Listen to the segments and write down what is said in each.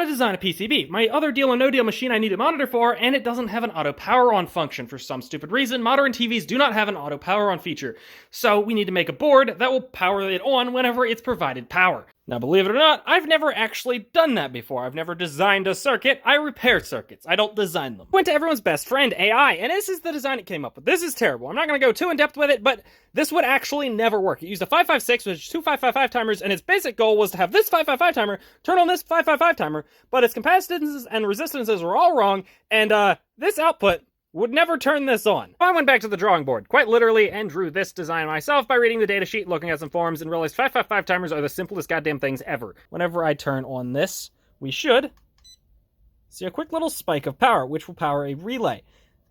want to design a PCB. My other Deal or No Deal machine I need a monitor for, and it doesn't have an auto power on function for some stupid reason. Modern TVs do not have an auto power on feature. So we need to make a board that will power it on whenever it's provided power. Now, believe it or not, I've never actually done that before. I've never designed a circuit. I repair circuits. I don't design them. Went to everyone's best friend, AI, and this is the design it came up with. This is terrible. I'm not going to go too in-depth with it, but this would actually never work. It used a 556, which is two 555 timers, and its basic goal was to have this 555 timer turn on this 555 timer, but its capacitances and resistances were all wrong, and this output would never turn this on. I went back to the drawing board, quite literally, and drew this design myself by reading the datasheet, looking at some forums, and realized 555 timers are the simplest goddamn things ever. Whenever I turn on this, we should see a quick little spike of power, which will power a relay,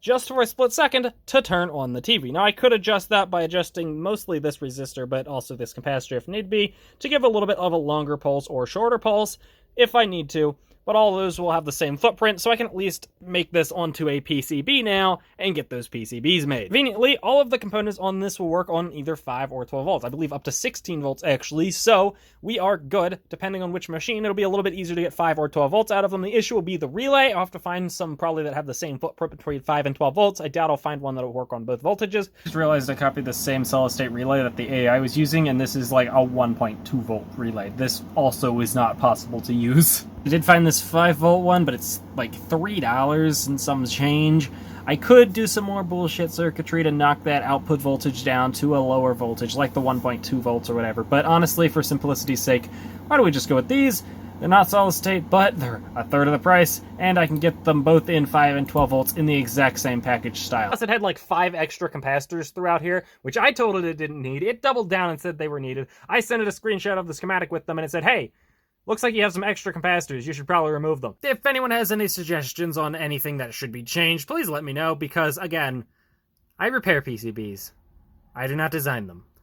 just for a split second to turn on the TV. Now, I could adjust that by adjusting mostly this resistor, but also this capacitor if need be, to give a little bit of a longer pulse or shorter pulse if I need to. But all of those will have the same footprint, so I can at least make this onto a PCB now and get those PCBs made. Conveniently, all of the components on this will work on either 5 or 12 volts. I believe up to 16 volts actually, so we are good. Depending on which machine, it'll be a little bit easier to get 5 or 12 volts out of them. The issue will be the relay. I'll have to find some probably that have the same footprint between 5 and 12 volts. I doubt I'll find one that'll work on both voltages. Just realized I copied the same solid-state relay that the AI was using, and this is like a 1.2 volt relay. This also is not possible to use. I did find this 5 volt one, but it's like $3 and some change. I could do some more bullshit circuitry to knock that output voltage down to a lower voltage, like the 1.2 volts or whatever. But honestly, for simplicity's sake, why don't we just go with these? They're not solid state, but they're a third of the price, and I can get them both in 5 and 12 volts in the exact same package style. Plus, it had like 5 extra capacitors throughout here, which I told it didn't need. It doubled down and said they were needed. I sent it a screenshot of the schematic with them, and it said, hey, looks like you have some extra capacitors. You should probably remove them. If anyone has any suggestions on anything that should be changed, please let me know, because, again, I repair PCBs. I do not design them.